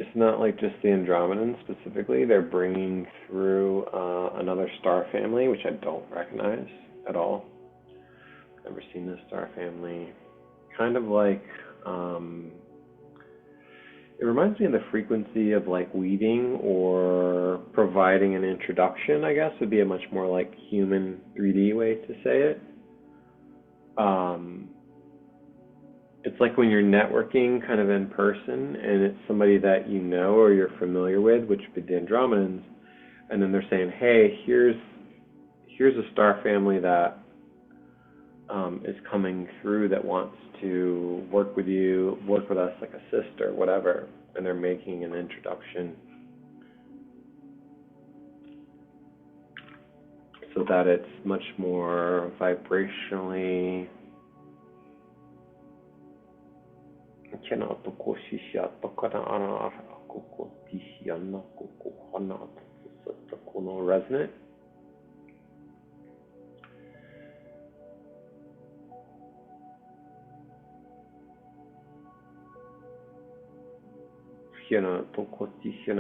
it's not like just the Andromedans specifically. They're bringing through another star family, which I don't recognize at all. Never seen this star family. Kind of like, it reminds me of the frequency of like weaving or providing an introduction, I guess, would be a much more like human 3D way to say it. It's like when you're networking kind of in person and it's somebody that you know or you're familiar with, which would be the Andromedans, and then they're saying, hey, here's a star family that is coming through that wants to work with you, work with us like a sister, whatever, and they're making an introduction so that it's much more vibrationally resonant.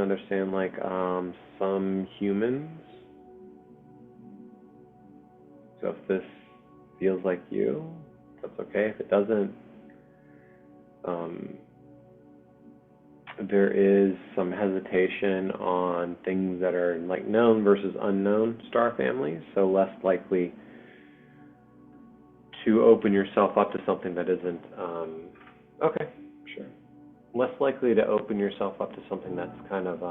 They're saying like some humans. So if this feels like you, that's okay. If it doesn't, there is some hesitation on things that are like known versus unknown star families, so less likely to open yourself up to something that isn't, okay, sure. Less likely to open yourself up to something that's kind of,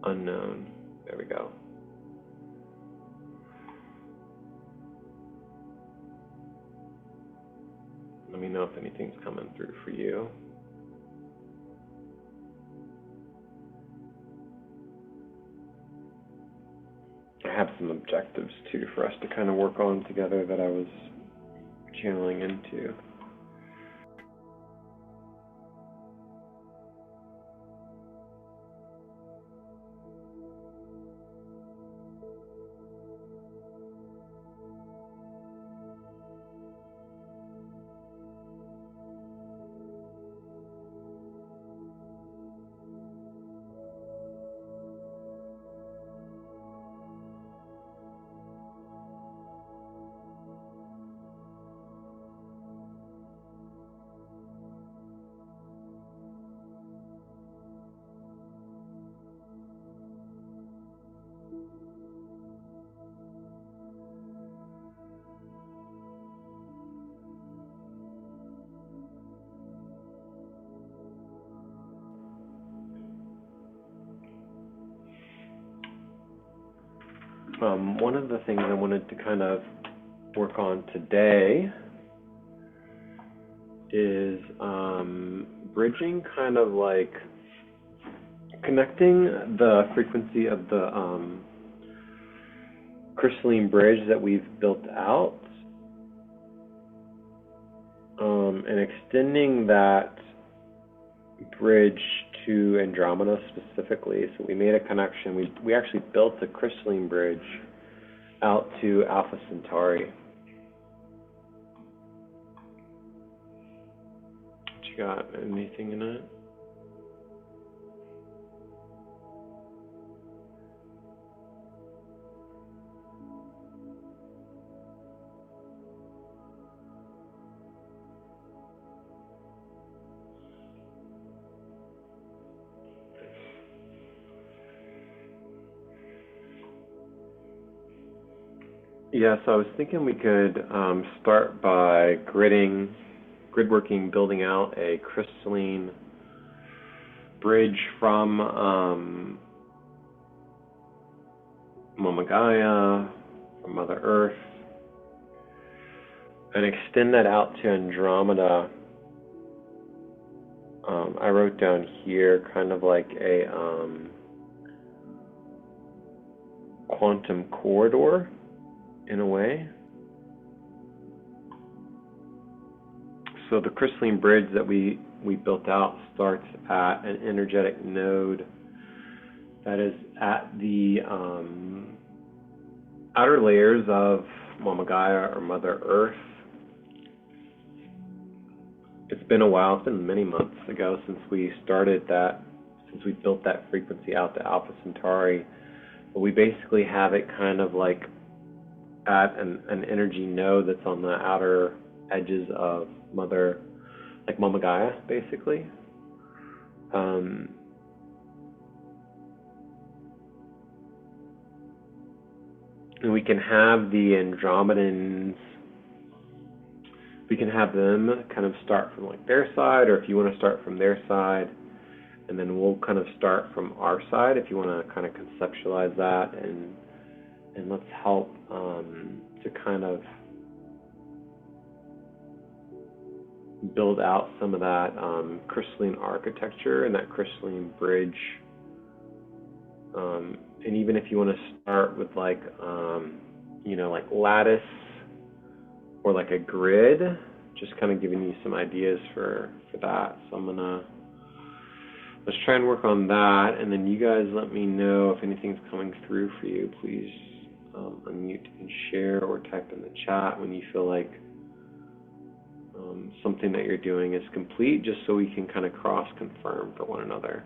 unknown. There we go. Let me know if anything's coming through for you. I have some objectives too for us to kind of work on together that I was channeling into. One of the things I wanted to kind of work on today is bridging, kind of like connecting the frequency of the crystalline bridge that we've built out and extending that bridge to Andromeda specifically. So we made a connection. We actually built a crystalline bridge out to Alpha Centauri. What you got? Anything in it? Yeah, so I was thinking we could start by grid working, building out a crystalline bridge from Mama Gaia, from Mother Earth, and extend that out to Andromeda. I wrote down here kind of like a quantum corridor in a way. So the crystalline bridge that we built out starts at an energetic node that is at the outer layers of Mama Gaia or Mother Earth, it's been a while. It's been many months ago since we started that, since we built that frequency out to Alpha Centauri. But we basically have it kind of like at an energy node that's on the outer edges of Mama Gaia, basically. And we can have the Andromedans, we can have them kind of start from like their side, or if you want to start from their side, and then we'll kind of start from our side if you want to kind of conceptualize that, and let's help to kind of build out some of that crystalline architecture and that crystalline bridge. And even if you want to start with like like lattice or like a grid, just kind of giving you some ideas for that. So let's try and work on that, and then you guys let me know if anything's coming through for you. Please unmute and share, or type in the chat when you feel like something that you're doing is complete, just so we can kind of cross-confirm for one another.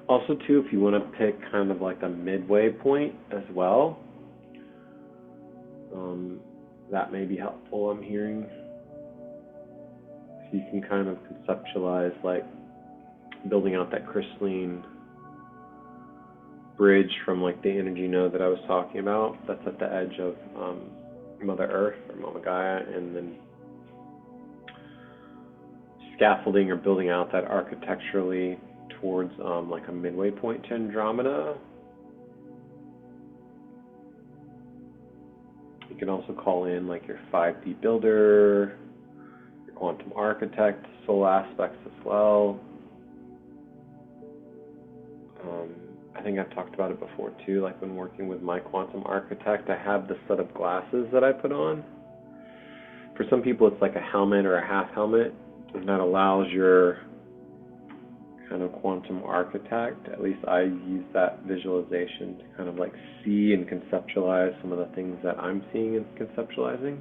Also, too, if you want to pick kind of like a midway point as well, that may be helpful, I'm hearing. So you can kind of conceptualize like building out that crystalline bridge from like the energy node that I was talking about. That's at the edge of Mother Earth or Mama Gaia, and then scaffolding or building out that architecturally towards like a midway point to Andromeda. You can also call in like your 5D builder, your quantum architect, soul aspects as well. I think I've talked about it before too, like when working with my quantum architect, I have this set of glasses that I put on. For some people it's like a helmet or a half helmet, and that allows your kind of quantum architect, at least I use that visualization to kind of like see and conceptualize some of the things that I'm seeing and conceptualizing.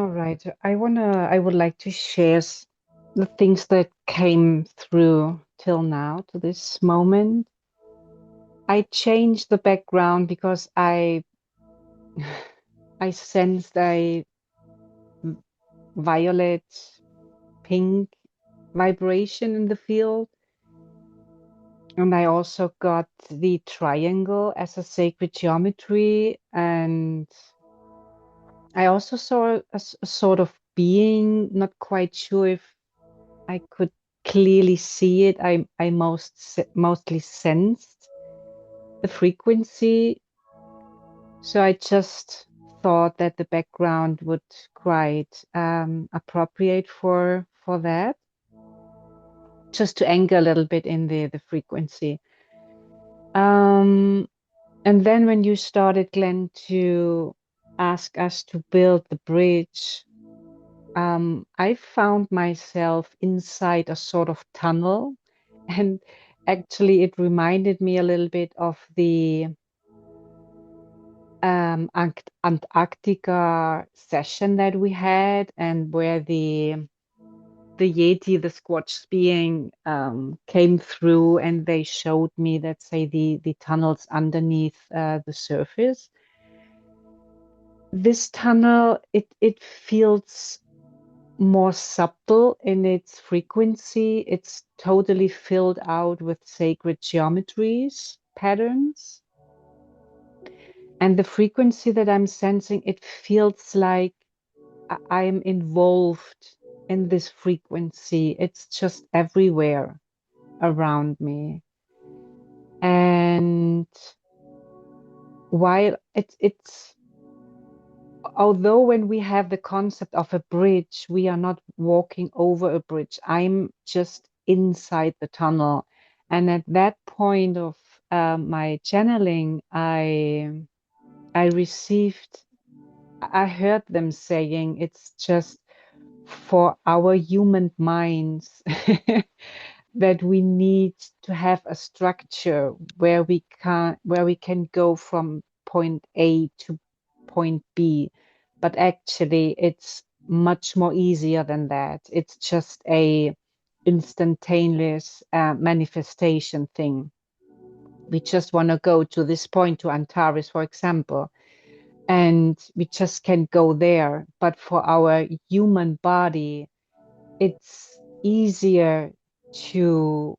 All right. I would like to share the things that came through till now to this moment. I changed the background because I sensed a violet pink vibration in the field. And I also got the triangle as a sacred geometry. And I also saw a sort of being, not quite sure if I could clearly see it. I mostly sensed the frequency. So I just thought that the background would quite appropriate for that, just to anchor a little bit in the frequency. Um, and then when you started, Glenn, to ask us to build the bridge, I found myself inside a sort of tunnel, and actually it reminded me a little bit of the Antarctica session that we had, and where the Yeti, the Squatch being, came through, and they showed me, let's say, the tunnels underneath the surface. This tunnel, it feels more subtle in its frequency. It's totally filled out with sacred geometries, patterns. And the frequency that I'm sensing, it feels like I'm involved in this frequency. It's just everywhere around me. And while it's although when we have the concept of a bridge, we are not walking over a bridge. I'm just inside the tunnel. And at that point of my channeling, I received, I heard them saying it's just for our human minds that we need to have a structure where we can go from point A to point B. But actually it's much more easier than that. It's just a instantaneous manifestation thing. We just want to go to this point, to Antares, for example, and we just can go there. But for our human body, it's easier to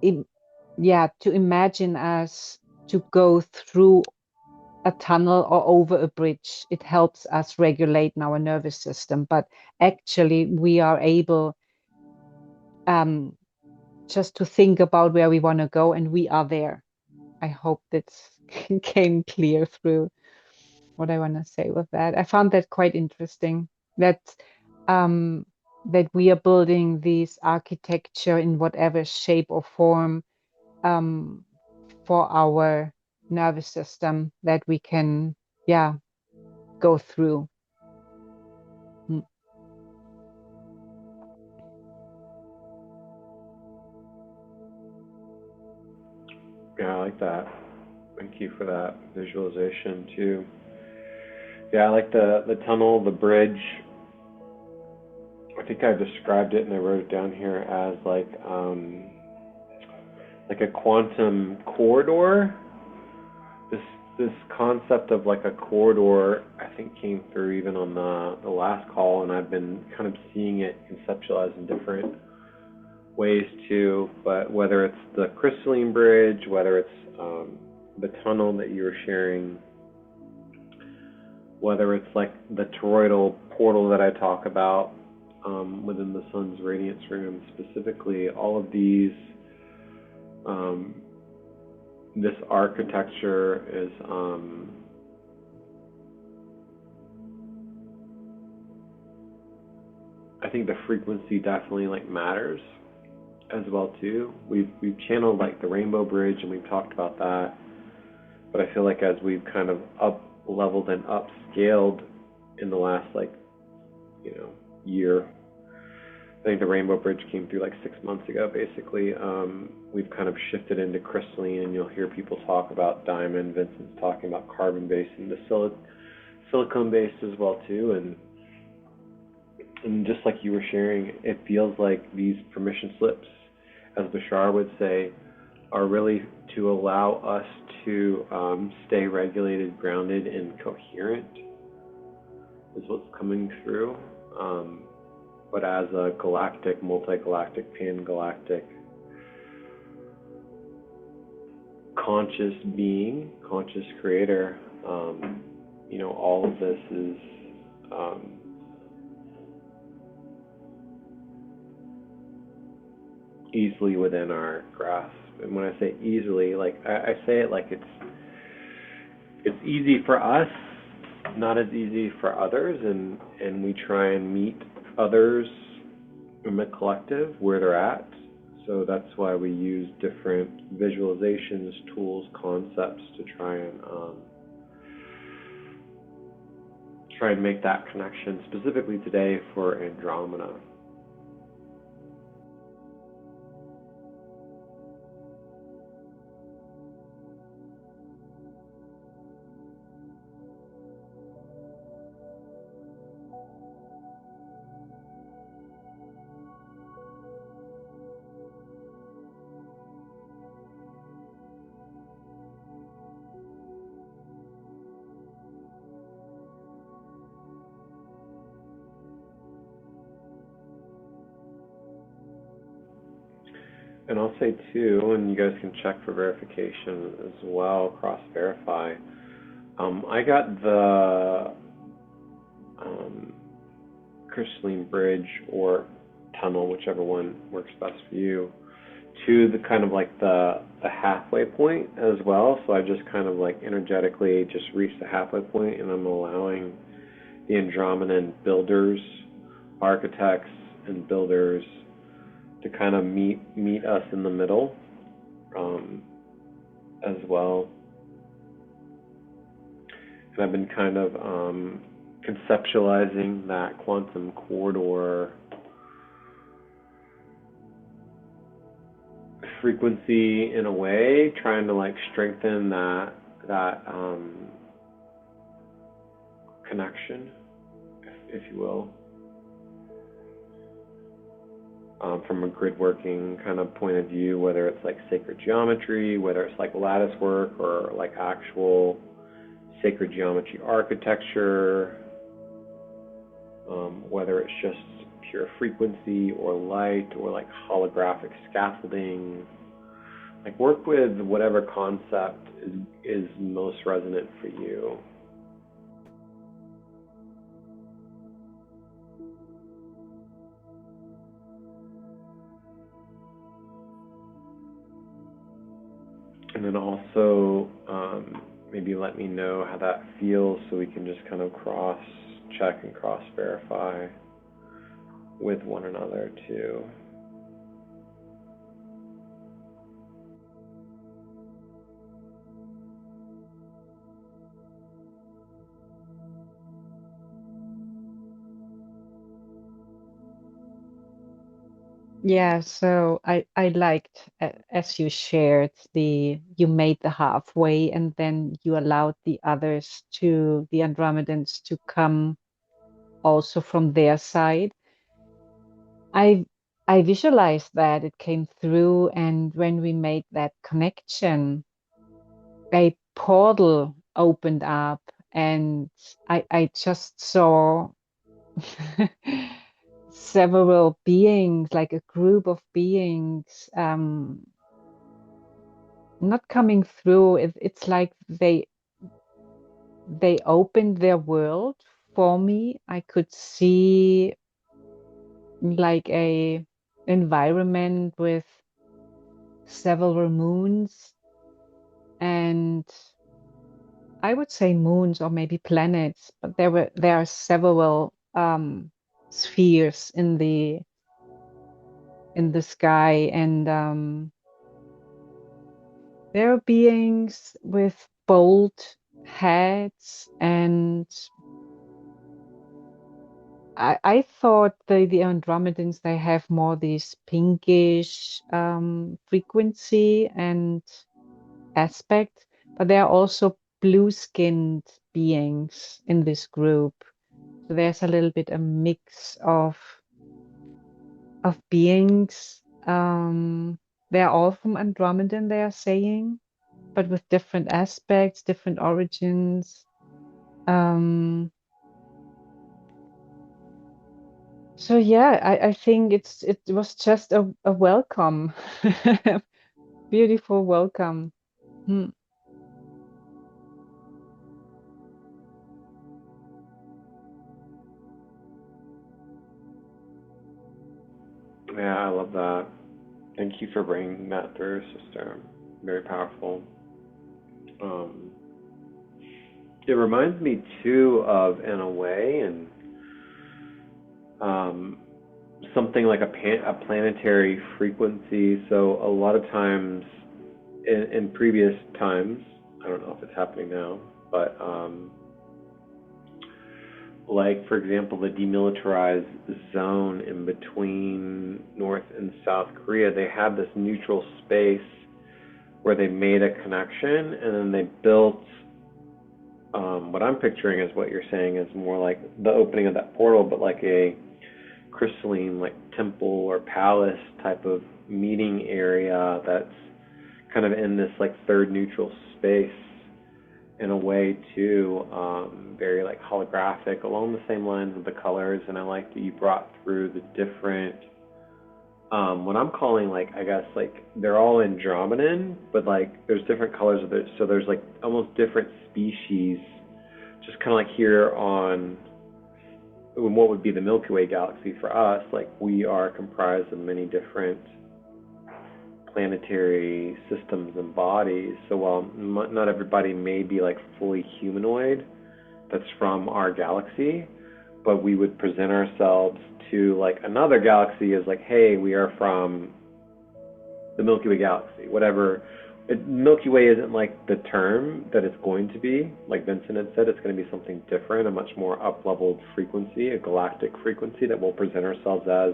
to imagine us to go through a tunnel or over a bridge. It helps us regulate our nervous system, but actually we are able um, just to think about where we want to go, and we are there. I hope that came clear through what I want to say with that. I found that quite interesting, that um, that we are building this architecture in whatever shape or form, um, for our nervous system, that we can, go through. Mm. Yeah, I like that. Thank you for that visualization too. Yeah, I like the tunnel, the bridge. I think I described it and I wrote it down here as like a quantum corridor. This this concept of like a corridor, I think, came through even on the last call, and I've been kind of seeing it conceptualized in different ways too. But whether it's the crystalline bridge, whether it's the tunnel that you were sharing, whether it's like the toroidal portal that I talk about within the sun's radiance room specifically, all of these, this architecture is I think the frequency definitely like matters as well too. We've channeled like the Rainbow Bridge and we've talked about that, but I feel like as we've kind of up leveled and upscaled in the last year, I think the Rainbow Bridge came through like 6 months ago basically. We've kind of shifted into crystalline, and you'll hear people talk about diamond. Vincent's talking about carbon based and the silicone based as well too, and And just like you were sharing, it feels like these permission slips, as Bashar would say, are really to allow us to stay regulated, grounded, and coherent, is what's coming through. But as a galactic, multi-galactic, pan-galactic, conscious being, conscious creator, all of this is um, easily within our grasp. And when I say easily, like I say it like it's easy for us, not as easy for others, and we try and meet others in the collective where they're at. So that's why we use different visualizations, tools, concepts to try and make that connection, specifically today for Andromeda. And I'll say too, and you guys can check for verification as well, cross-verify. I got the Crystalline bridge or tunnel, whichever one works best for you, to the kind of like the halfway point as well. So I just kind of like energetically just reached the halfway point, and I'm allowing the Andromedan builders, architects, and builders to kind of meet us in the middle as well. And I've been kind of conceptualizing that quantum corridor frequency in a way, trying to like strengthen that connection, if you will. From a grid working kind of point of view, whether it's like sacred geometry, whether it's like lattice work, or like actual sacred geometry architecture, whether it's just pure frequency or light or like holographic scaffolding. Like work with whatever concept is most resonant for you. And then also maybe let me know how that feels so we can just kind of cross check and cross verify with one another too. Yeah, so I liked as you shared you made the halfway and then you allowed the Andromedans to come also from their side. I I visualized that it came through, and when we made that connection, a portal opened up, and I just saw several beings, like a group of beings, not coming through. It's like they opened their world for me. I could see like a environment with several moons, and I would say moons or maybe planets, but there are several spheres in the sky, and there are beings with bold heads, and I thought the Andromedans, they have more this pinkish frequency and aspect, but there are also blue-skinned beings in this group. So there's a little bit a mix of beings. They're all from Andromedan, they are saying, but with different aspects, different origins. Um, so yeah, I think it was just a welcome, beautiful welcome. Hmm. Yeah, I love that. Thank you for bringing that through, sister. Very powerful. Um, it reminds me too of, in a way, and um, something like a planetary frequency. So a lot of times, in previous times, I don't know if it's happening now, but like for example, the demilitarized zone in between North and South Korea, they had this neutral space where they made a connection, and then they built what I'm picturing is what you're saying is more like the opening of that portal, but like a crystalline, like temple or palace type of meeting area that's kind of in this like third neutral space in a way too, very like holographic along the same lines of the colors. And I like that you brought through the different what I'm calling, like, I guess like they're all Andromedan, but like there's different colors of it, so there's like almost different species, just kind of like here on what would be the Milky Way galaxy for us. Like we are comprised of many different planetary systems and bodies. So while not everybody may be like fully humanoid that's from our galaxy, but we would present ourselves to like another galaxy as like, hey, we are from the Milky Way galaxy, whatever. Milky Way isn't like the term that it's going to be. Like Vincent had said, it's going to be something different, a much more up-leveled frequency, a galactic frequency that we'll present ourselves as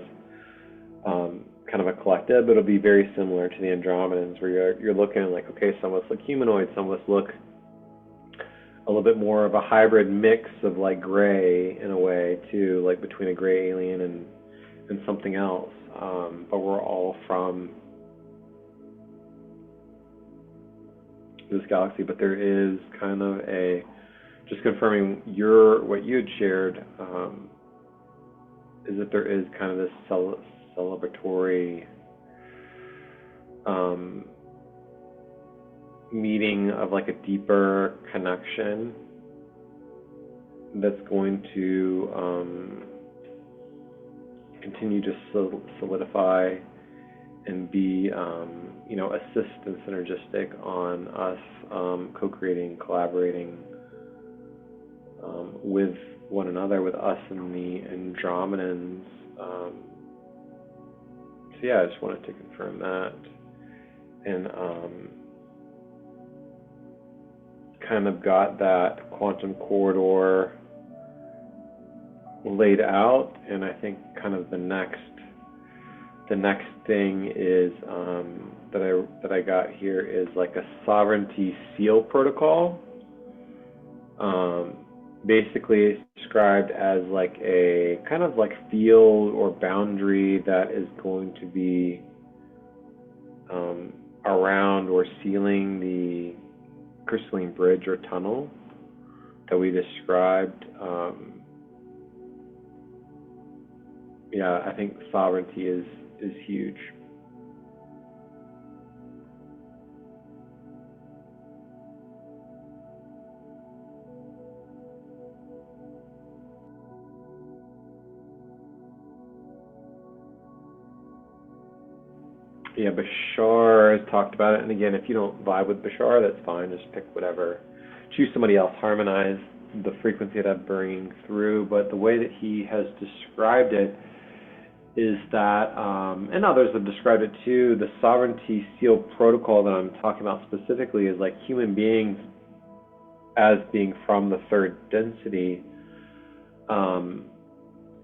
kind of a collective, but it'll be very similar to the Andromedans, where you're looking like, okay, some of us look humanoid, some of us look a little bit more of a hybrid mix of like gray in a way too, like between a gray alien and something else. But we're all from this galaxy. But there is kind of a, just confirming what you had shared, is that there is kind of this celebratory meeting of like a deeper connection that's going to continue to solidify and be, assist and synergistic on us co-creating, collaborating with one another, with us and the Andromedans. So yeah, I just wanted to confirm that, and kind of got that quantum corridor laid out. And I think kind of the next thing is that I got here is like a sovereignty seal protocol. Basically it's described as like a kind of like field or boundary that is going to be around or sealing the crystalline bridge or tunnel that we described. I think sovereignty is huge. Yeah, Bashar has talked about it, and again, if you don't vibe with Bashar, that's fine. Just pick whatever, choose somebody else, harmonize the frequency that I'm bringing through. But the way that he has described it is that, and others have described it too, the sovereignty seal protocol that I'm talking about specifically is like human beings as being from the third density.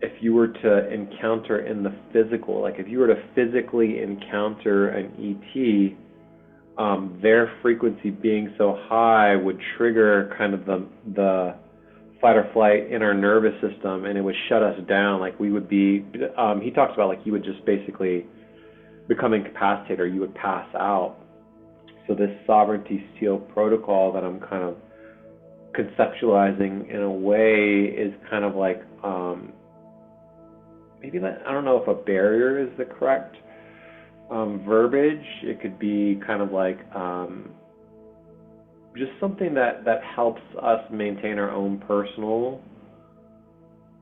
If you were to encounter in the physical, like if you were to physically encounter an ET, their frequency being so high would trigger kind of the fight or flight in our nervous system, and it would shut us down. Like we would be, he talks about like you would just basically become incapacitated or you would pass out. So this sovereignty seal protocol that I'm kind of conceptualizing in a way is kind of like, maybe that, I don't know if a barrier is the correct verbiage. It could be kind of like just something that helps us maintain our own personal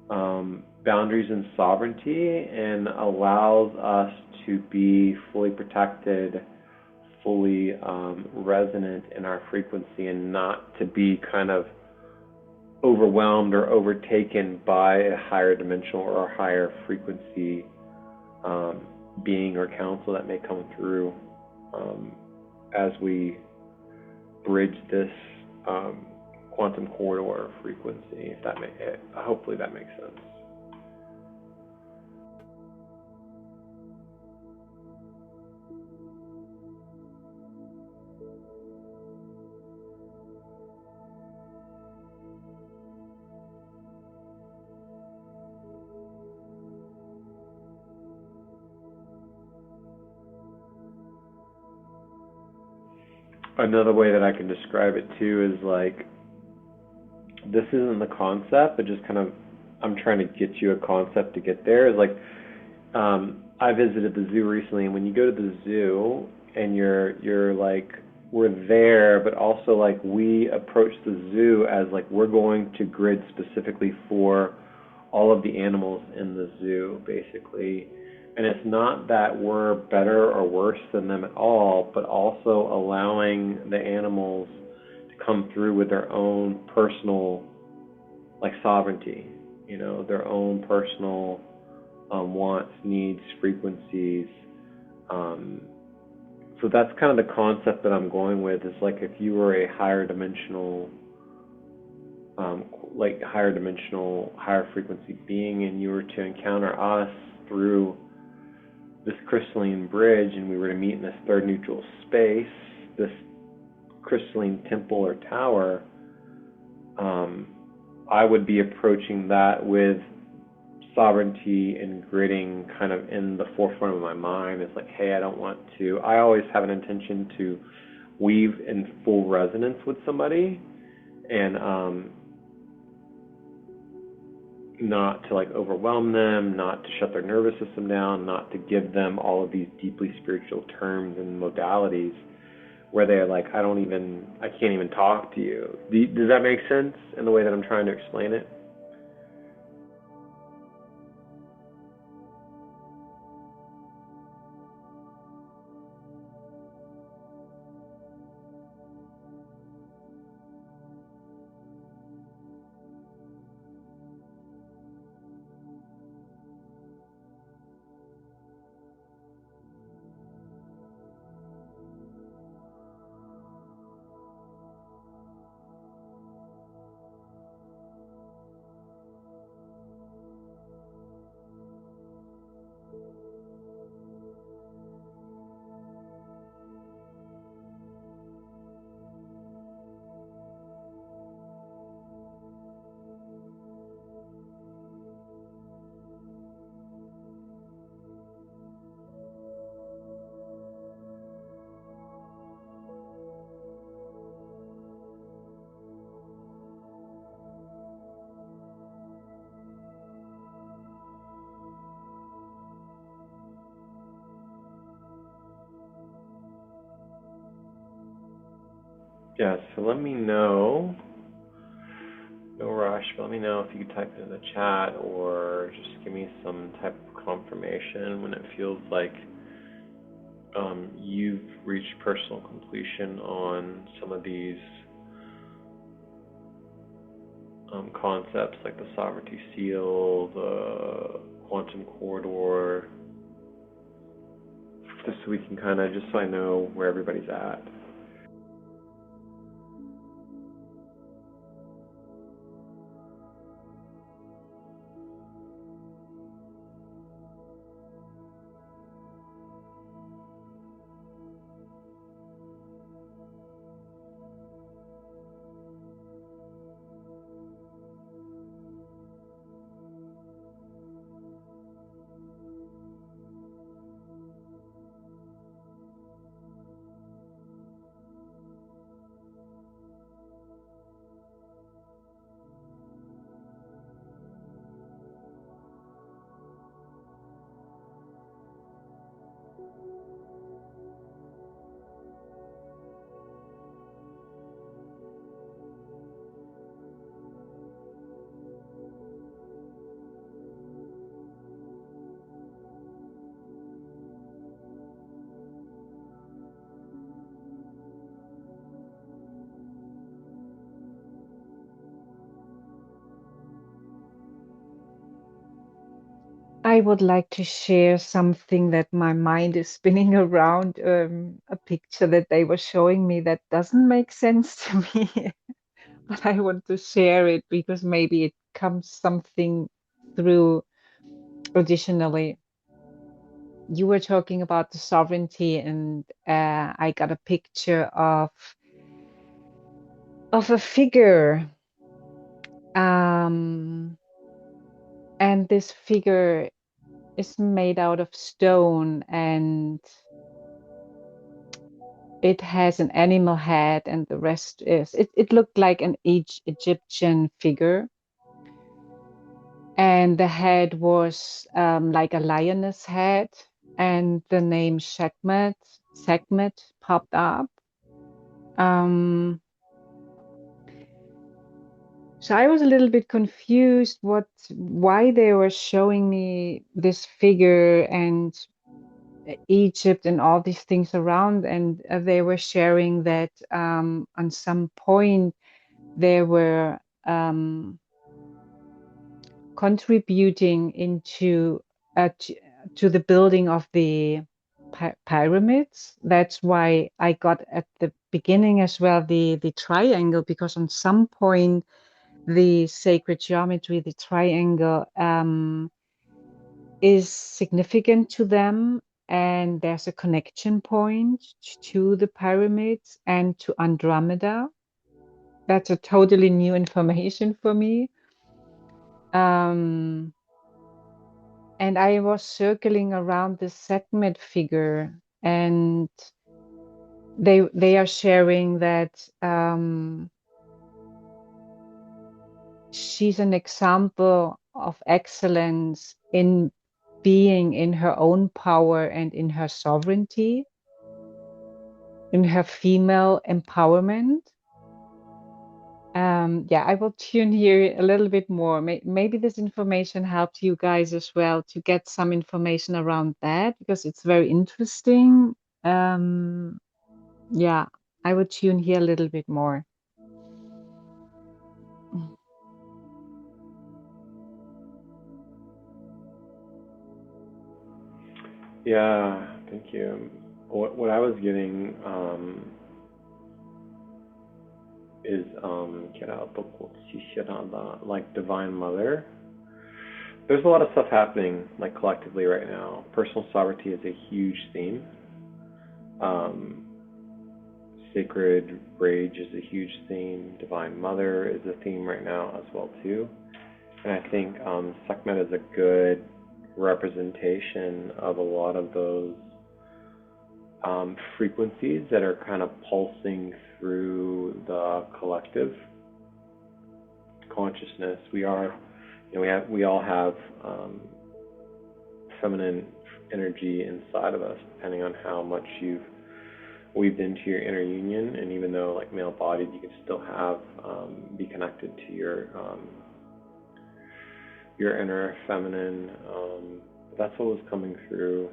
boundaries and sovereignty, and allows us to be fully protected, fully resonant in our frequency, and not to be kind of overwhelmed or overtaken by a higher dimensional or a higher frequency being or counsel that may come through as we bridge this quantum corridor frequency. If that hopefully that makes sense. Another way that I can describe it too is like, this isn't the concept, but just kind of, I'm trying to get you a concept to get there. Is like, I visited the zoo recently, and when you go to the zoo and you're like, we're there, but also like we approach the zoo as like we're going to grid specifically for all of the animals in the zoo, basically. And it's not that we're better or worse than them at all, but also allowing the animals to come through with their own personal, like, sovereignty, you know, their own personal wants, needs, frequencies. So that's kind of the concept that I'm going with, is like if you were a higher dimensional, higher frequency being, and you were to encounter us through this crystalline bridge, and we were to meet in this third neutral space, this crystalline temple or tower, I would be approaching that with sovereignty and gridding kind of in the forefront of my mind. It's like, hey, I always have an intention to weave in full resonance with somebody, and not to like overwhelm them, not to shut their nervous system down, not to give them all of these deeply spiritual terms and modalities where they're like, I can't even talk to you. Does that make sense in the way that I'm trying to explain it? Yeah, so let me know, no rush, but let me know if you could type it in the chat or just give me some type of confirmation when it feels like you've reached personal completion on some of these concepts, like the sovereignty seal, the quantum corridor, just so we can kind of, just so I know where everybody's at. I would like to share something that my mind is spinning around, a picture that they were showing me that doesn't make sense to me, but I want to share it because maybe it comes something through additionally. You were talking about the sovereignty, and I got a picture of a figure. Um, and this figure is made out of stone, and it has an animal head, and the rest is it looked like an Egyptian figure, and the head was like a lioness head, and the name Sekhmet popped up. Um, so I was a little bit confused why they were showing me this figure and Egypt and all these things around, and they were sharing that on some point they were contributing into to the building of the pyramids. That's why I got at the beginning as well the triangle, because on some point the sacred geometry, the triangle, is significant to them, and there's a connection point to the pyramids and to Andromeda. That's a totally new information for me. And I was circling around the Sekhmet figure, and they are sharing that she's an example of excellence in being in her own power and in her sovereignty, in her female empowerment. Yeah, I will tune here a little bit more. Maybe this information helped you guys as well to get some information around that, because it's very interesting. Yeah, I would tune here a little bit more. Yeah, thank you. What I was getting is like Divine Mother. There's a lot of stuff happening like collectively right now. Personal sovereignty is a huge theme. Sacred rage is a huge theme. Divine Mother is a theme right now as well too. And I think Sekhmet is a good representation of a lot of those frequencies that are kind of pulsing through the collective consciousness. We are, we all have feminine energy inside of us, depending on how much you've weaved into your inner union. And even though like male-bodied, you can still have be connected to your inner feminine. That's what was coming through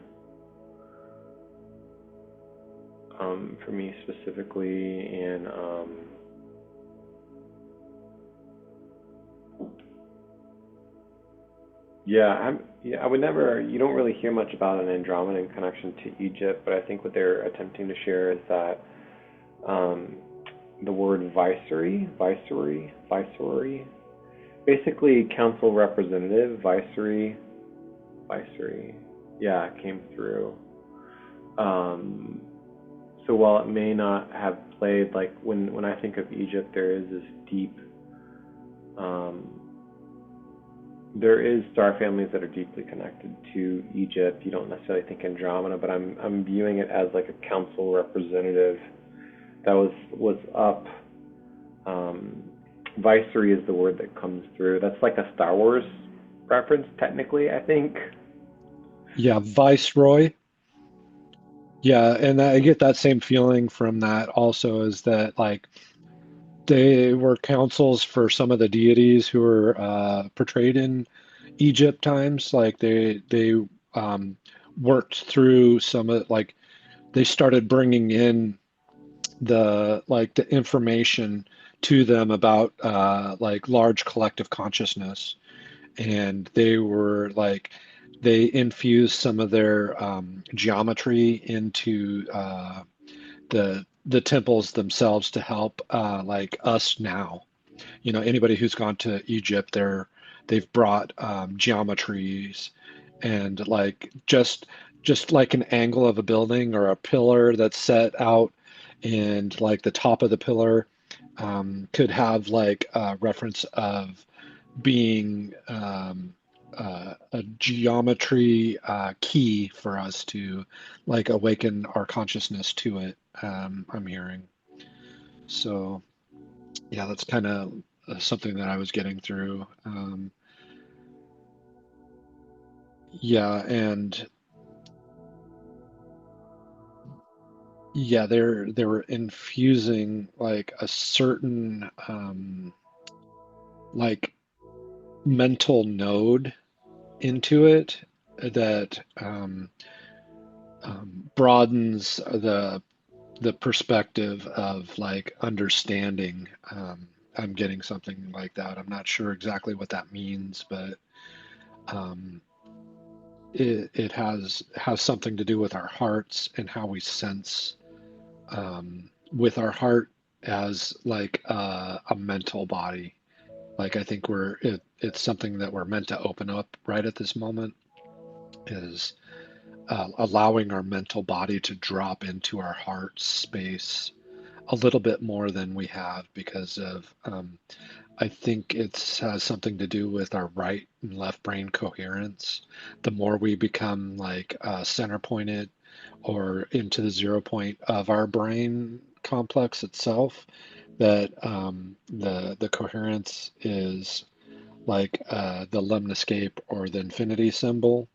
for me specifically, and I would never. You don't really hear much about an Andromedan connection to Egypt, but I think what they're attempting to share is that the word viceroy, basically council representative, viceroy, yeah, came through. So while it may not have played, like when I think of Egypt, there is this deep, there is star families that are deeply connected to Egypt. You don't necessarily think Andromeda, but I'm viewing it as like a council representative that was up. Viceroy is the word that comes through. That's like a Star Wars reference, technically, I think. Yeah, Viceroy. Yeah, and I get that same feeling from that also, is that like they were councils for some of the deities who were portrayed in Egypt times. Like they worked through some of, like they started bringing in the information to them about like large collective consciousness, and they were like they infuse some of their geometry into the temples themselves to help like us now. You know, anybody who's gone to Egypt, they've brought geometries and like just like an angle of a building or a pillar that's set out, and like the top of the pillar could have like a reference of being a geometry key for us to like awaken our consciousness to it. I'm hearing. So yeah, that's kind of something that I was getting through. Yeah, and yeah, they were infusing like a certain like mental node into it that broadens the perspective of like understanding. I'm getting something like that. I'm not sure exactly what that means, but um, it has something to do with our hearts and how we sense with our heart as like a mental body. Like I think it's something that we're meant to open up right at this moment, is allowing our mental body to drop into our heart space a little bit more than we have, because of I think it has something to do with our right and left brain coherence. The more we become like center pointed or into the 0 point of our brain complex itself, that the coherence is like the lemniscape or the infinity symbol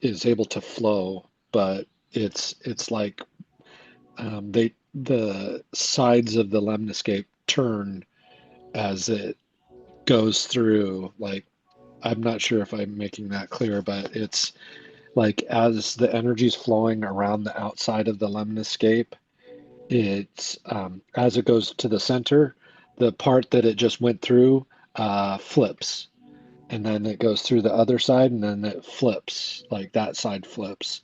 is able to flow, but it's like the sides of the lemniscape turn as it goes through. Like, I'm not sure if I'm making that clear, but it's like as the energy's flowing around the outside of the lemniscape, it's as it goes to the center, the part that it just went through flips, and then it goes through the other side, and then it flips, like that side flips.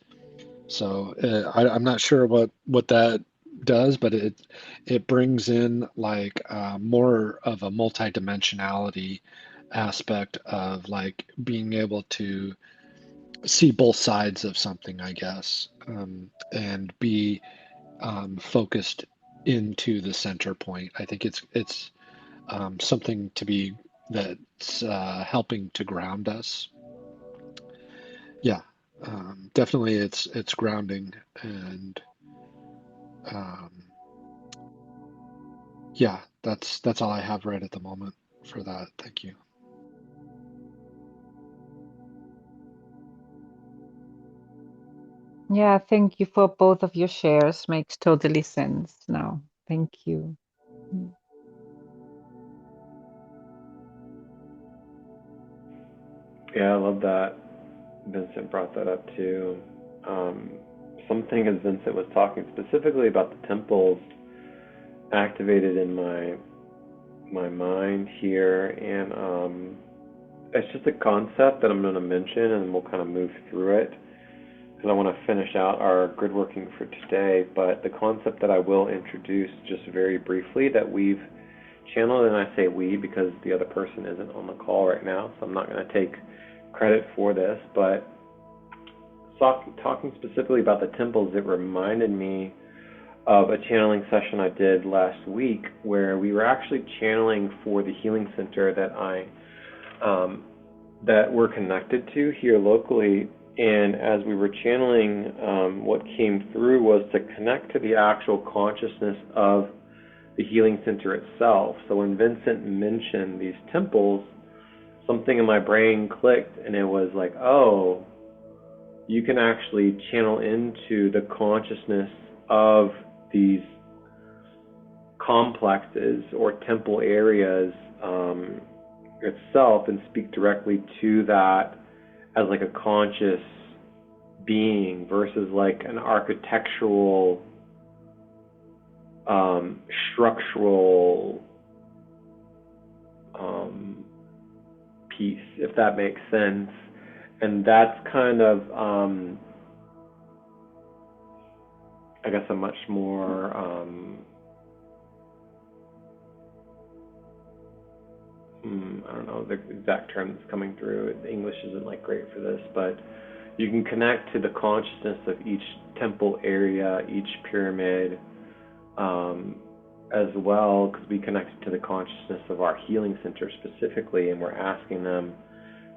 So I'm not sure what that does, but it brings in like more of a multidimensionality aspect of like being able to see both sides of something, I guess, and be focused into the center point. I think it's something to be that's helping to ground us. Yeah, definitely it's grounding, and um, yeah, that's all I have right at the moment for that. Thank you. Yeah, thank you for both of your shares. Makes totally sense now. Thank you. Yeah, I love that. Vincent brought that up too. Something as Vincent was talking specifically about the temples activated in my mind here, and it's just a concept that I'm going to mention, and we'll kind of move through it because I want to finish out our grid working for today. But the concept that I will introduce just very briefly that we've channeled, and I say we because the other person isn't on the call right now, so I'm not going to take credit for this, but talking specifically about the temples, it reminded me of a channeling session I did last week where we were actually channeling for the healing center that we're connected to here locally. And as we were channeling, what came through was to connect to the actual consciousness of the healing center itself. So when Vincent mentioned these temples, something in my brain clicked, and it was like, oh, you can actually channel into the consciousness of these complexes or temple areas itself and speak directly to that as like a conscious being versus like an architectural structural piece, if that makes sense. And that's kind of, I guess, a much more, I don't know the exact term that's coming through. The English isn't like great for this, but you can connect to the consciousness of each temple area, each pyramid, as well, because we connected to the consciousness of our healing center specifically, and we're asking them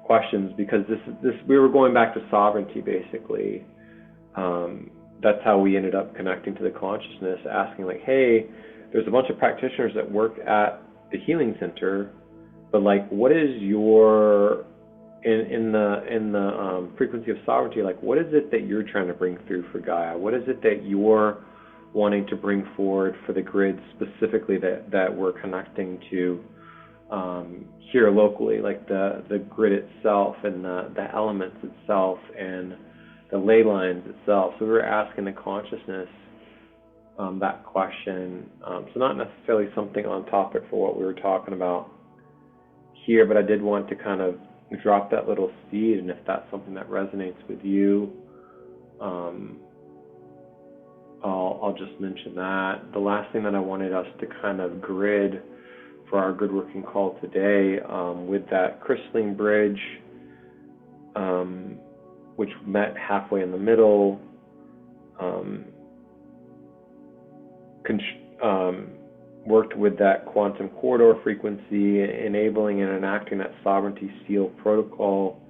questions because this we were going back to sovereignty basically. That's how we ended up connecting to the consciousness, asking like, hey, there's a bunch of practitioners that work at the healing center, but like, what is your in the frequency of sovereignty? Like, what is it that you're trying to bring through for Gaia? What is it that you're wanting to bring forward for the grid specifically that we're connecting to here locally, like the grid itself and the elements itself and the ley lines itself. So we were asking the consciousness that question. So not necessarily something on topic for what we were talking about here, but I did want to kind of drop that little seed, and if that's something that resonates with you, I'll just mention that. The last thing that I wanted us to kind of grid for our good working call today, with that crystalline bridge, which met halfway in the middle, worked with that quantum corridor frequency, enabling and enacting that sovereignty seal protocol,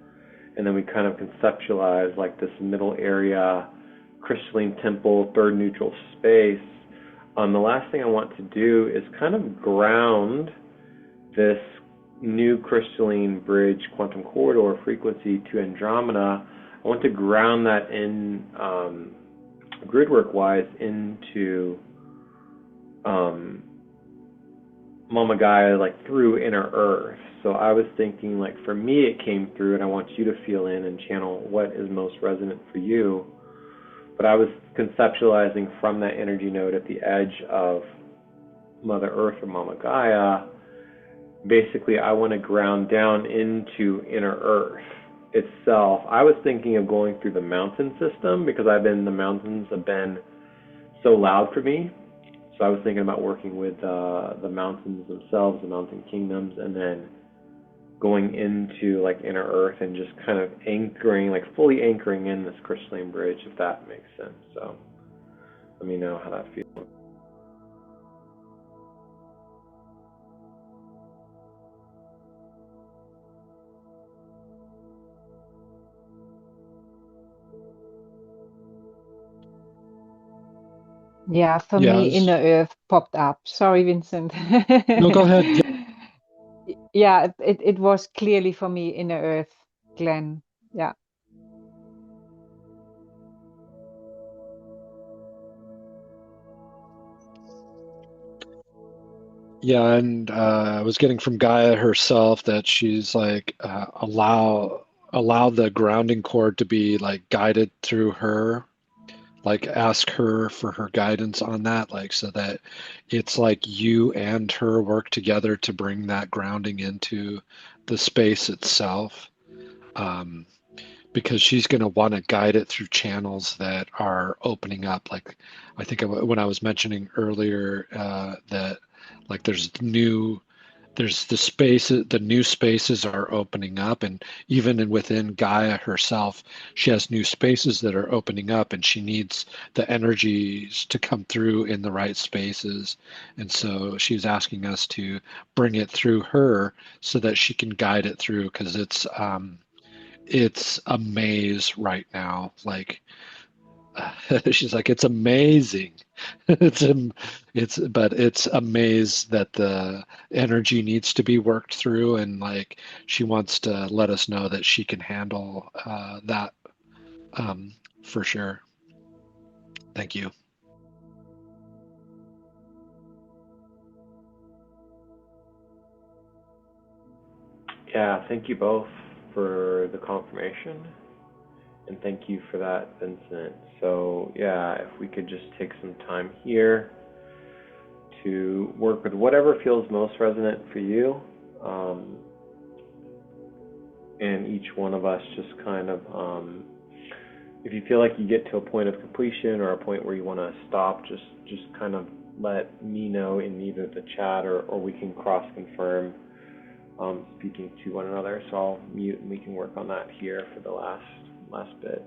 and then we kind of conceptualized like this middle area, crystalline temple, third neutral space. The last thing I want to do is kind of ground this new crystalline bridge quantum corridor frequency to Andromeda. I want to ground that in gridwork wise into Mama Gaia, like through inner earth. So I was thinking, like, for me it came through, and I want you to feel in and channel what is most resonant for you. But I was conceptualizing from that energy node at the edge of Mother Earth or Mama Gaia. Basically, I want to ground down into inner earth itself. I was thinking of going through the mountain system because the mountains have been so loud for me. So I was thinking about working with the mountains themselves, the mountain kingdoms, and then going into like inner earth and just kind of anchoring, like fully anchoring in this crystalline bridge, if that makes sense. So let me know how that feels. Yeah, for me, Yes. inner earth popped up. Sorry, Vincent. No, go ahead. Yeah, it was clearly for me inner earth, Glenn. Yeah. Yeah, and I was getting from Gaia herself that she's like allow the grounding cord to be like guided through her, like ask her for her guidance on that, like so that it's like you and her work together to bring that grounding into the space itself. Um, because she's going to want to guide it through channels that are opening up. Like I think when I was mentioning earlier that like there's the new spaces are opening up, and even within Gaia herself, she has new spaces that are opening up, and she needs the energies to come through in the right spaces. And so she's asking us to bring it through her so that she can guide it through, because it's a maze right now. Like she's like, it's amazing. But it's a maze that the energy needs to be worked through, and like she wants to let us know that she can handle that for sure. Thank you. Yeah, thank you both for the confirmation, and thank you for that, Vincent. So yeah, if we could just take some time here to work with whatever feels most resonant for you. and each one of us just kind of, if you feel like you get to a point of completion or a point where you want to stop, just kind of let me know in either the chat or we can cross confirm speaking to one another. So I'll mute and we can work on that here for the last bit.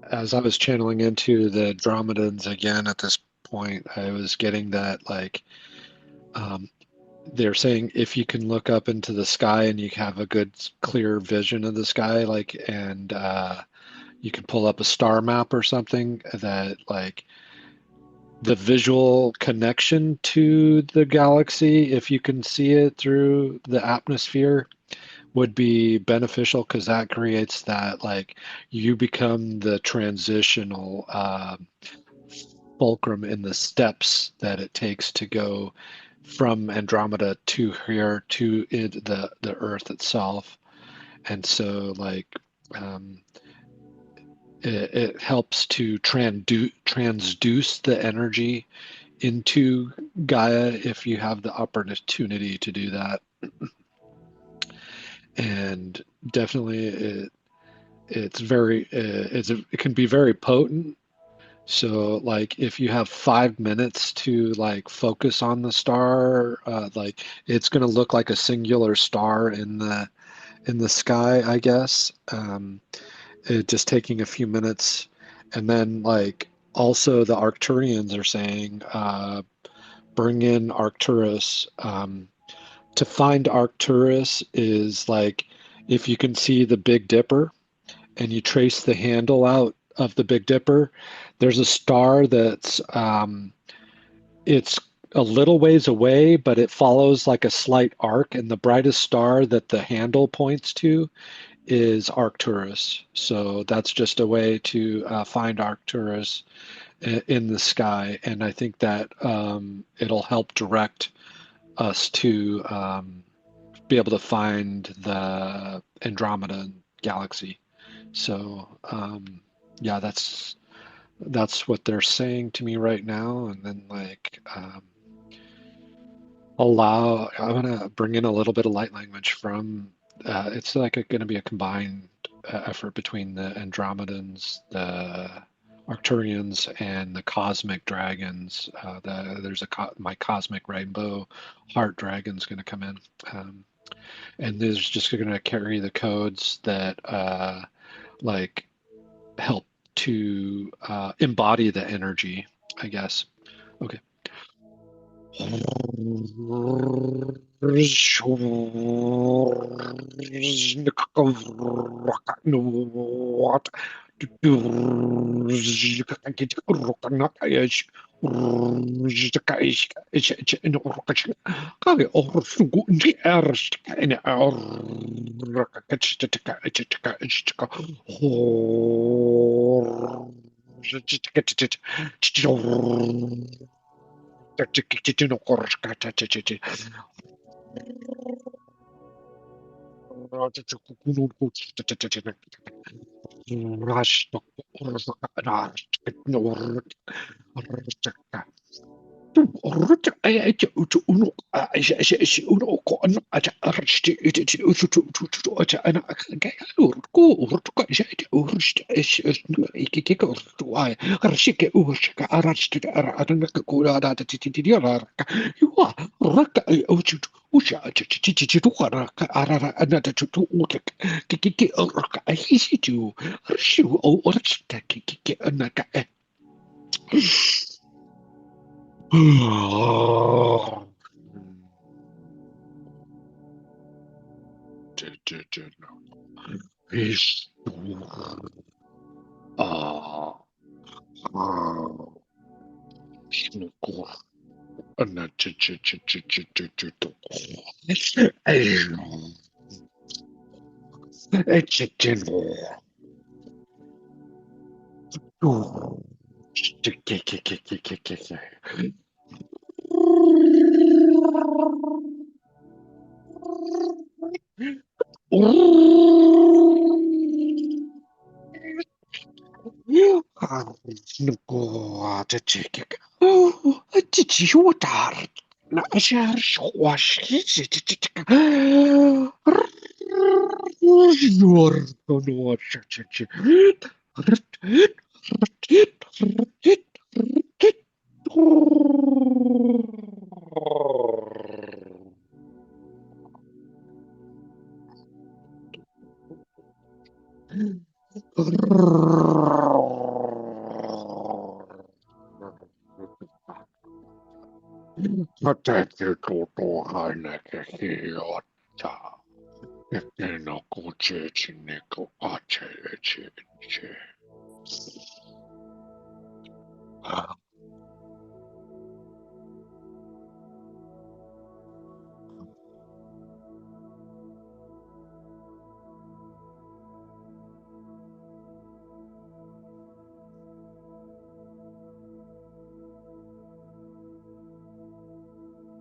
As I was channeling into the Andromedans again at this point, I was getting that like they're saying if you can look up into the sky and you have a good clear vision of the sky, like, and you can pull up a star map or something, that like the visual connection to the galaxy, if you can see it through the atmosphere, would be beneficial, because that creates that like you become the transitional fulcrum in the steps that it takes to go from Andromeda to here to the Earth itself. And so like it helps to transduce the energy into Gaia if you have the opportunity to do that. And definitely it can be very potent. So like if you have 5 minutes to like focus on the star, like it's going to look like a singular star in the sky, I guess. It just taking a few minutes. And then like also the Arcturians are saying bring in Arcturus. To find Arcturus is like if you can see the Big Dipper and you trace the handle out of the Big Dipper, there's a star that's it's a little ways away, but it follows like a slight arc, and the brightest star that the handle points to is Arcturus. So that's just a way to find Arcturus in the sky, and I think that it'll help direct us to be able to find the Andromeda galaxy. So yeah, that's what they're saying to me right now. And then like I'm gonna bring in a little bit of light language from it's like going to be a combined effort between the Andromedans, the Arcturians, and the cosmic dragons. There's my cosmic rainbow heart dragon's going to come in, and there's just going to carry the codes that like help to embody the energy, I guess. Okay.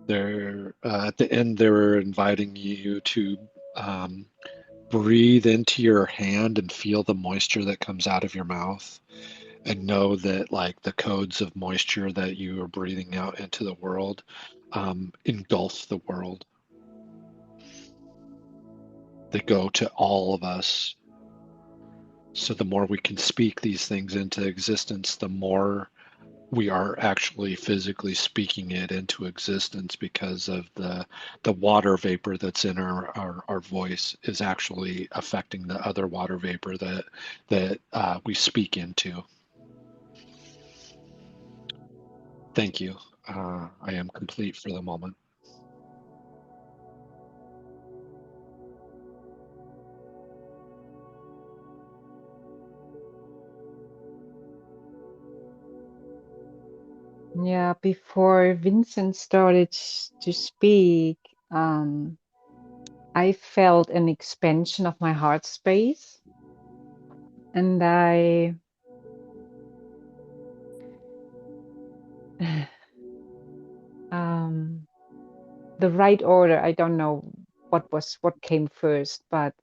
They're at the end, they were inviting you to breathe into your hand and feel the moisture that comes out of your mouth, and know that like the codes of moisture that you are breathing out into the world engulf the world. They go to all of us. So the more we can speak these things into existence, the more we are actually physically speaking it into existence, because of the water vapor that's in our voice is actually affecting the other water vapor that we speak into. Thank you. I am complete for the moment. Yeah, before Vincent started to speak, I felt an expansion of my heart space, and the right order, I don't know what came first, but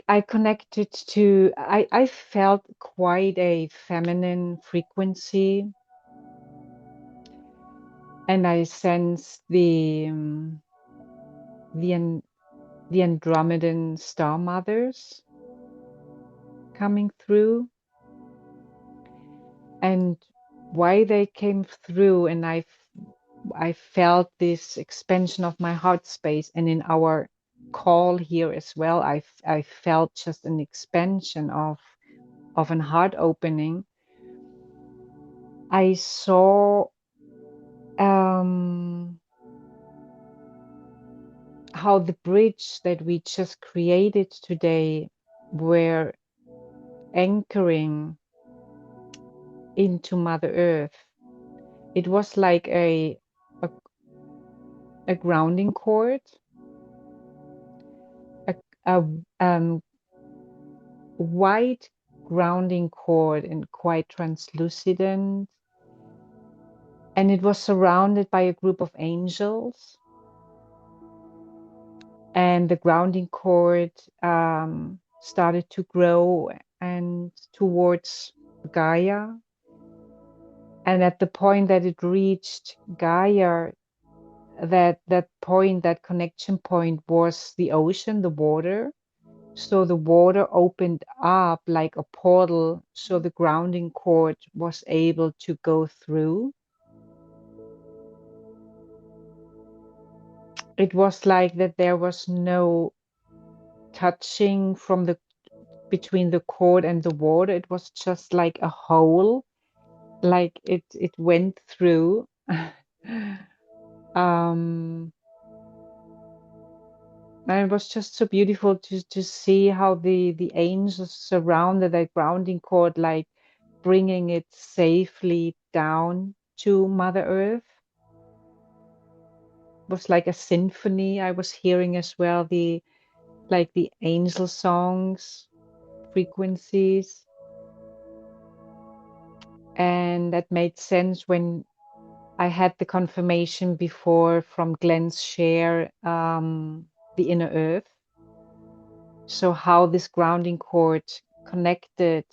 I connected to, I felt quite a feminine frequency, and I sensed the Andromedan star mothers coming through, and why they came through, and I felt this expansion of my heart space, and in our call here as well, I felt just an expansion of an heart opening. I saw how the bridge that we just created today were anchoring into Mother Earth. It was like a grounding cord, a white grounding cord and quite translucent, and it was surrounded by a group of angels. And the grounding cord started to grow and towards Gaia. And at the point that it reached Gaia, that point, that connection point, was the ocean, the water. So the water opened up like a portal, so the grounding cord was able to go through. It was like that there was no touching from between the cord and the water. It was just like a hole, like it went through. And it was just so beautiful to see how the angels surrounded that grounding cord, like bringing it safely down to Mother Earth. It was like a symphony I was hearing as well, the angel songs, frequencies. And that made sense when I had the confirmation before from Glenn's share, the inner earth. So how this grounding cord connected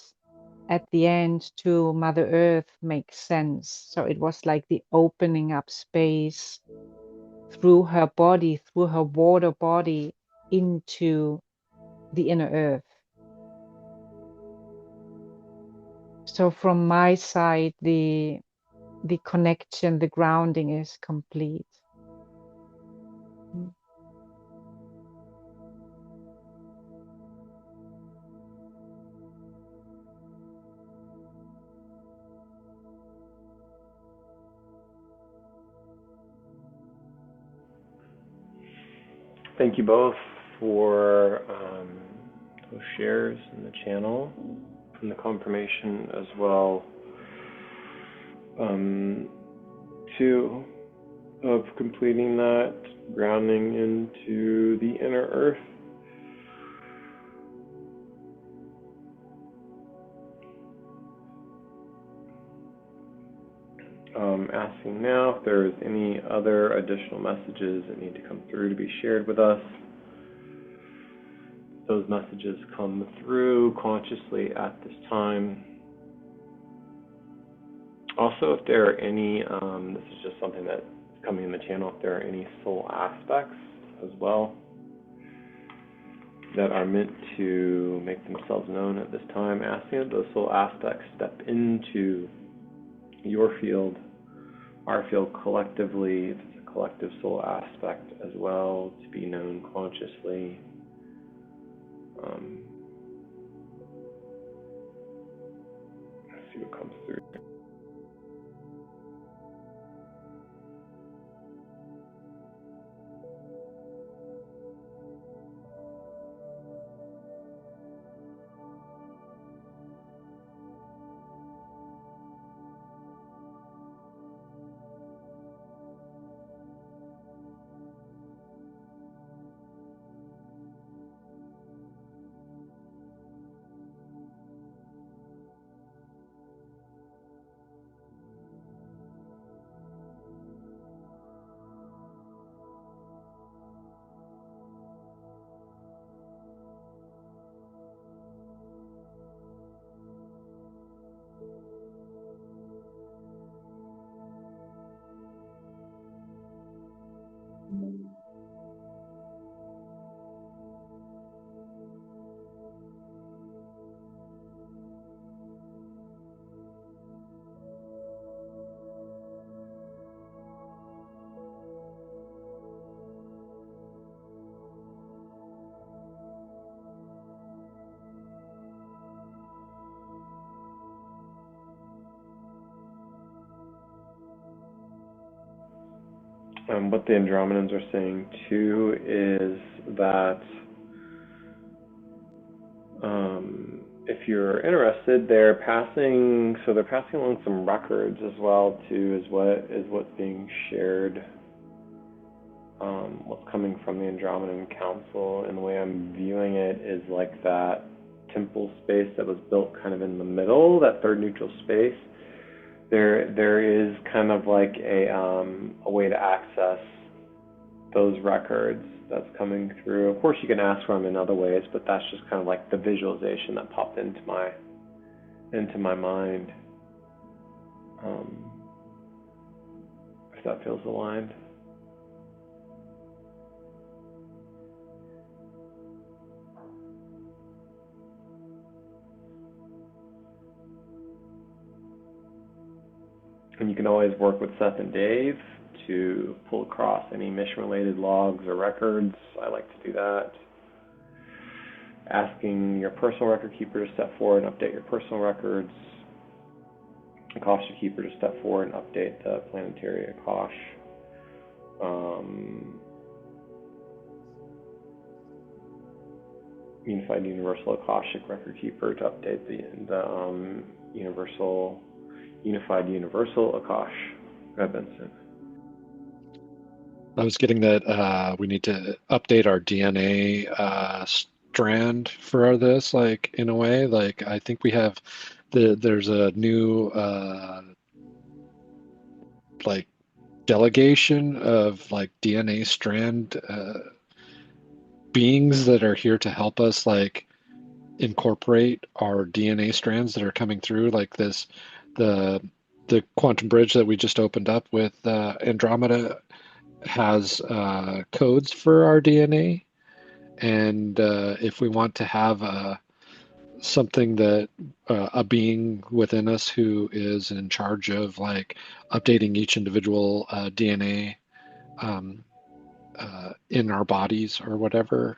at the end to Mother Earth makes sense. So it was like the opening up space through her body, through her water body, into the inner earth. So from my side, the connection, the grounding is complete. Thank you both for those shares in the channel and the confirmation as well, too, of completing that grounding into the inner earth. Asking now if there's any other additional messages that need to come through to be shared with us. Those messages come through consciously at this time. Also, if there are any, this is just something that's coming in the channel, if there are any soul aspects as well that are meant to make themselves known at this time, asking that those soul aspects step into your field, our field collectively, if it's a collective soul aspect as well, to be known consciously. Let's see what comes through. What the Andromedans are saying too is that if you're interested, they're passing along some records as well too, is what's being shared. What's coming from the Andromedan Council, and the way I'm viewing it is like that temple space that was built kind of in the middle, that third neutral space. There is kind of like a way to access those records that's coming through. Of course, you can ask for them in other ways, but that's just kind of like the visualization that popped into my mind. If that feels aligned. And you can always work with Seth and Dave to pull across any mission-related logs or records. I like to do that. Asking your personal record keeper to step forward and update your personal records. Akasha keeper to step forward and update the planetary Akash. Unified Universal Akashic Record Keeper to update the Unified Universal Akash. Go ahead, Vincent. I was getting that we need to update our DNA strand for this, like in a way. Like I think we have there's a new like delegation of like DNA strand beings that are here to help us like incorporate our DNA strands that are coming through, like this the quantum bridge that we just opened up with Andromeda has codes for our DNA, and if we want to have something that a being within us who is in charge of like updating each individual DNA in our bodies or whatever,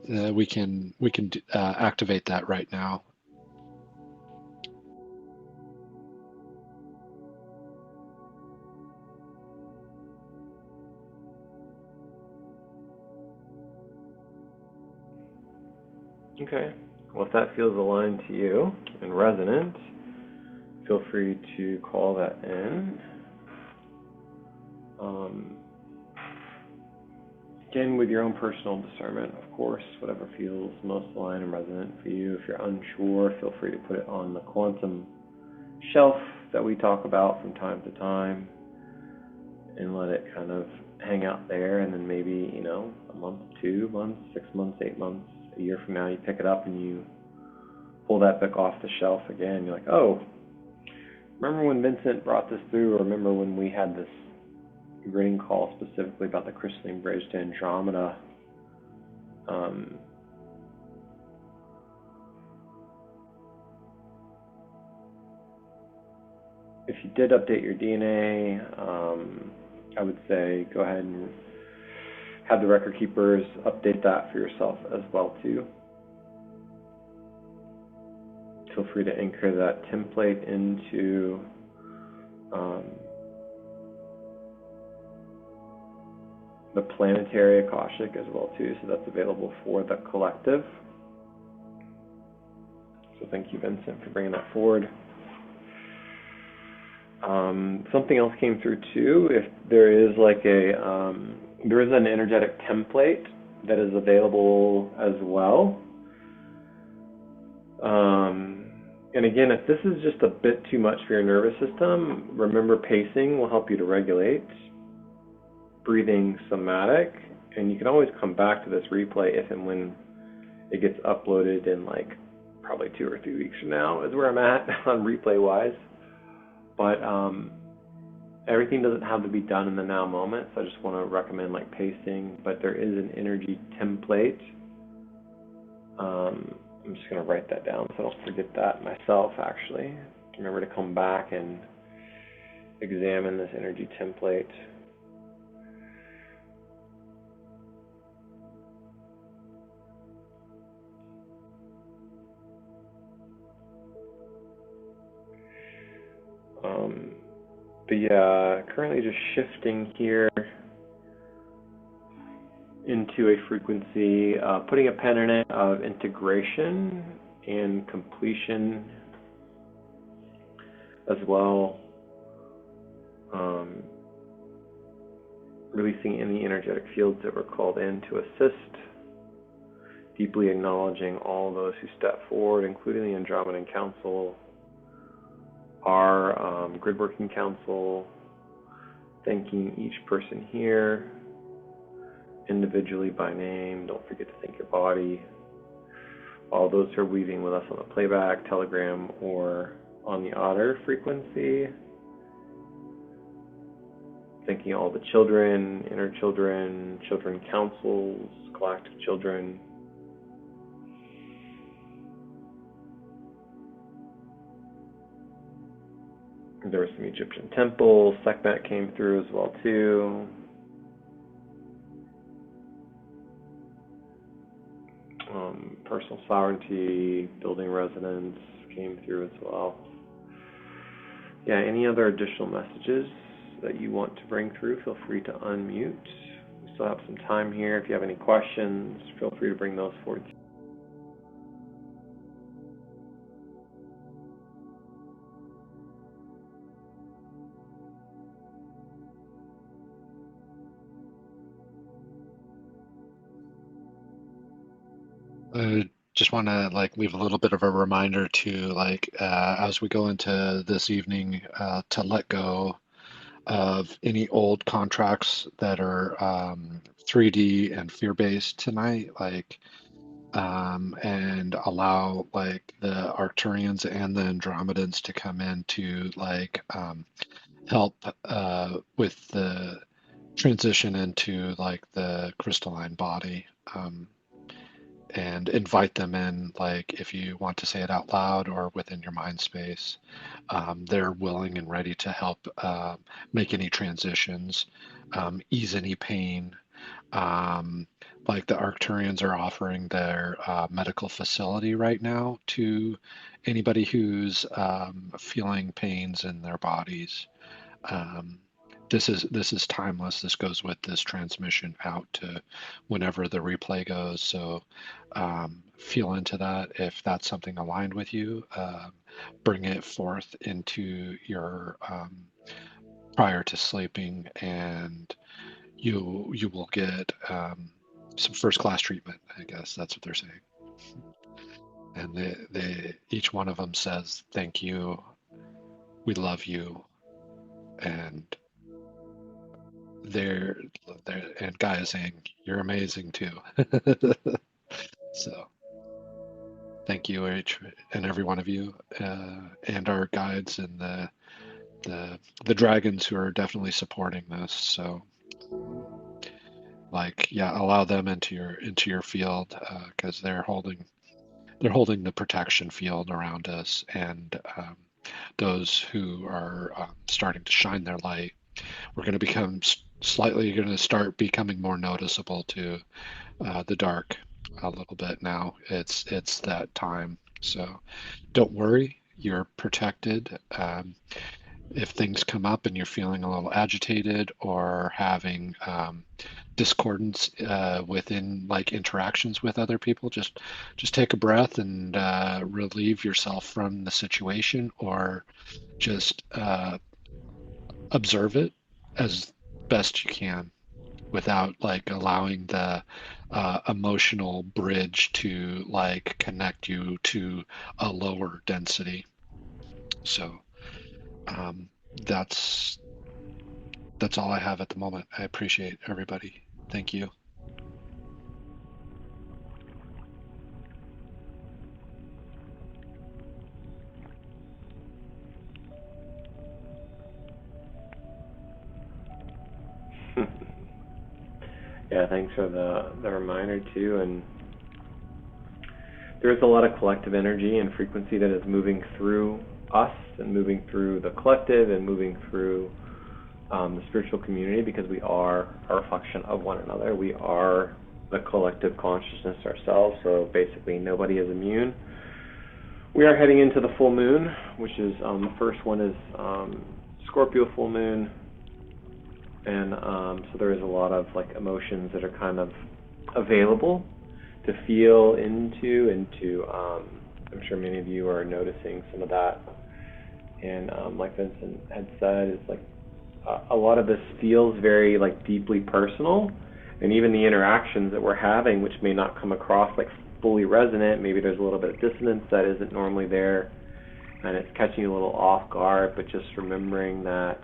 we can activate that right now. Okay. Well, if that feels aligned to you and resonant, feel free to call that in. Again, with your own personal discernment, of course, whatever feels most aligned and resonant for you. If you're unsure, feel free to put it on the quantum shelf that we talk about from time to time and let it kind of hang out there, and then maybe, a month, 2 months, 6 months, 8 months, a year from now, you pick it up and you pull that book off the shelf again. You're like, oh, remember when Vincent brought this through, or remember when we had this gridding call specifically about the Crystalline bridge to Andromeda. If you did update your DNA, I would say go ahead and have the record keepers update that for yourself as well too. Feel free to anchor that template into the planetary Akashic as well too, so that's available for the collective. So thank you, Vincent, for bringing that forward. Something else came through too. If there is like there is an energetic template that is available as well. And again, if this is just a bit too much for your nervous system, remember pacing will help you to regulate. Breathing somatic, and you can always come back to this replay if and when it gets uploaded in like probably 2 or 3 weeks from now is where I'm at on replay wise. But everything doesn't have to be done in the now moment, so I just want to recommend like pacing. But there is an energy template. I'm just going to write that down so I don't forget that myself, actually. Remember to come back and examine this energy template. But yeah, currently just shifting here into a frequency, putting a pen in it of integration and completion as well. Releasing any energetic fields that were called in to assist. Deeply acknowledging all those who step forward, including the Andromedan Council, our Grid Working Council, thanking each person here individually by name. Don't forget to thank your body. All those who are weaving with us on the playback, Telegram, or on the Otter frequency. Thanking all the children, inner children, children councils, galactic children. There was some Egyptian temples. Sekhmet came through as well too. Personal sovereignty, building resonance came through as well. Yeah, any other additional messages that you want to bring through, feel free to unmute. We still have some time here. If you have any questions, feel free to bring those forward. just want to like leave a little bit of a reminder to like as we go into this evening to let go of any old contracts that are 3D and fear-based tonight, like and allow like the Arcturians and the Andromedans to come in to like help with the transition into like the crystalline body. And invite them in, like if you want to say it out loud or within your mind space. They're willing and ready to help make any transitions, ease any pain. Um, like the Arcturians are offering their medical facility right now to anybody who's feeling pains in their bodies. Um, this is timeless. This goes with this transmission out to whenever the replay goes. So feel into that. If that's something aligned with you, bring it forth into your prior to sleeping, and you will get some first class treatment. I guess that's what they're saying. And they each one of them says thank you, we love you, and they're, and Gaia saying you're amazing too. So thank you each and every one of you, and our guides and the dragons who are definitely supporting this. So like yeah, allow them into your field because they're holding the protection field around us, and those who are starting to shine their light. We're going to become slightly going to start becoming more noticeable to the dark a little bit now. It's that time. So don't worry, you're protected. If things come up and you're feeling a little agitated or having discordance within like interactions with other people, just take a breath and relieve yourself from the situation, or just observe it as best you can without like allowing the emotional bridge to like connect you to a lower density. So um, that's that's all I have at the moment. I appreciate everybody. Thank you. Yeah, thanks for the reminder too. And there's a lot of collective energy and frequency that is moving through us and moving through the collective and moving through the spiritual community, because we are a reflection of one another. We are the collective consciousness ourselves, so basically nobody is immune. We are heading into the full moon, which is the first one is Scorpio full moon, and so there is a lot of like emotions that are kind of available to feel into, and to I'm sure many of you are noticing some of that. And like Vincent had said, it's like a lot of this feels very like deeply personal, and even the interactions that we're having, which may not come across like fully resonant, maybe there's a little bit of dissonance that isn't normally there, and it's catching you a little off guard, but just remembering that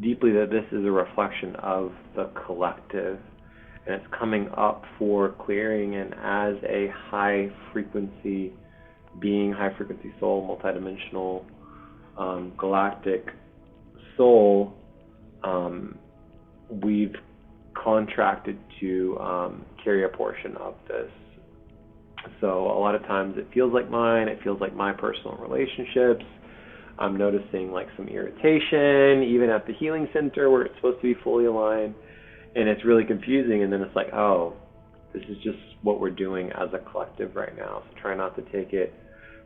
deeply that this is a reflection of the collective, and it's coming up for clearing. And as a high frequency being, high frequency soul, multidimensional galactic soul, we've contracted to carry a portion of this. So a lot of times it feels like mine, it feels like my personal relationships. I'm noticing like some irritation, even at the healing center where it's supposed to be fully aligned, and it's really confusing. And then it's like, oh, this is just what we're doing as a collective right now. So try not to take it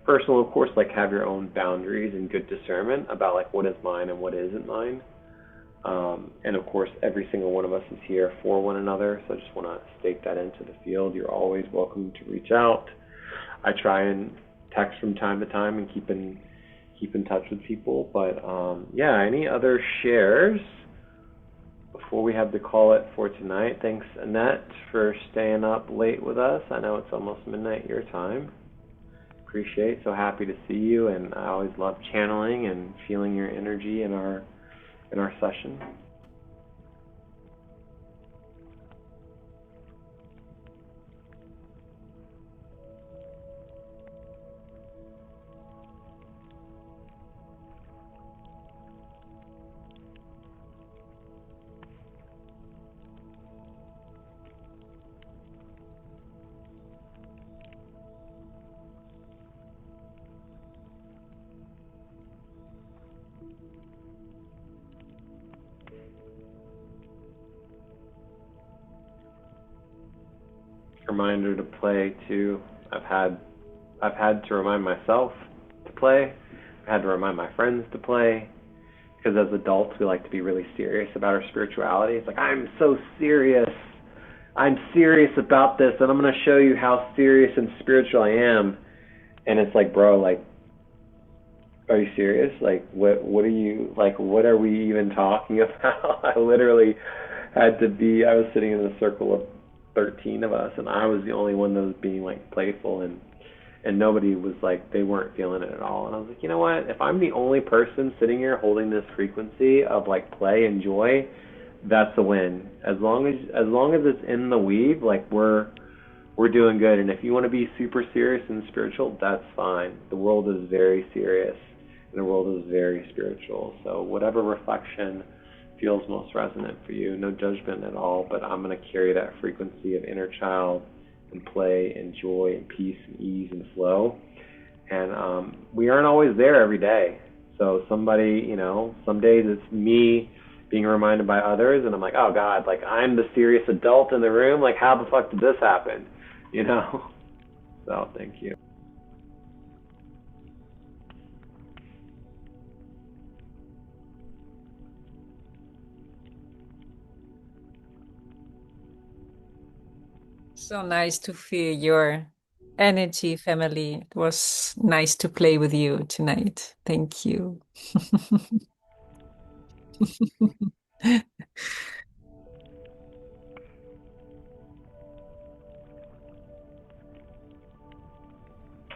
personal. Of course, like have your own boundaries and good discernment about like what is mine and what isn't mine. And of course, every single one of us is here for one another. So I just want to stake that into the field. You're always welcome to reach out. I try and text from time to time and keep in touch with people. But yeah, any other shares before we have to call it for tonight, thanks Annette for staying up late with us. I know it's almost midnight your time. Appreciate, so happy to see you, and I always love channeling and feeling your energy in our session. Reminder to play too. I've had to remind myself to play. I've had to remind my friends to play, because as adults we like to be really serious about our spirituality. It's like, I'm so serious. I'm serious about this, and I'm going to show you how serious and spiritual I am. And it's like, bro, like, are you serious? Like, what are you, like, what are we even talking about? I literally had to be, I was sitting in a circle of 13 of us, and I was the only one that was being like playful, and nobody was like, they weren't feeling it at all. And I was like, you know what, if I'm the only person sitting here holding this frequency of like play and joy, that's a win. As long as it's in the weave, like we're doing good. And if you want to be super serious and spiritual, that's fine. The world is very serious and the world is very spiritual, so whatever reflection feels most resonant for you, no judgment at all, but I'm going to carry that frequency of inner child and play and joy and peace and ease and flow. And we aren't always there every day. So somebody, you know, some days it's me being reminded by others, and I'm like, oh God, like I'm the serious adult in the room, like how the fuck did this happen? You know? So thank you. So nice to feel your energy, family. It was nice to play with you tonight. Thank you.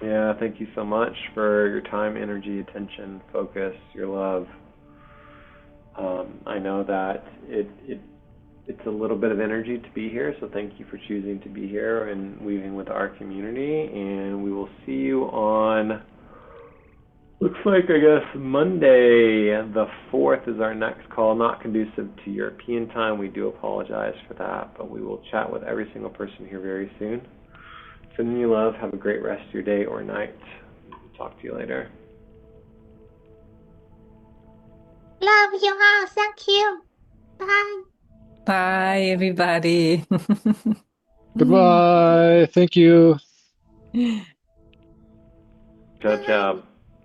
Yeah, thank you so much for your time, energy, attention, focus, your love. I know that it's a little bit of energy to be here, so thank you for choosing to be here and weaving with our community. And we will see you on, looks like, I guess, Monday the 4th is our next call. Not conducive to European time. We do apologize for that, but we will chat with every single person here very soon. Sending you love. Have a great rest of your day or night. Talk to you later. Love you all. Thank you. Bye. Bye, everybody. Goodbye. Thank you. Ciao, ciao.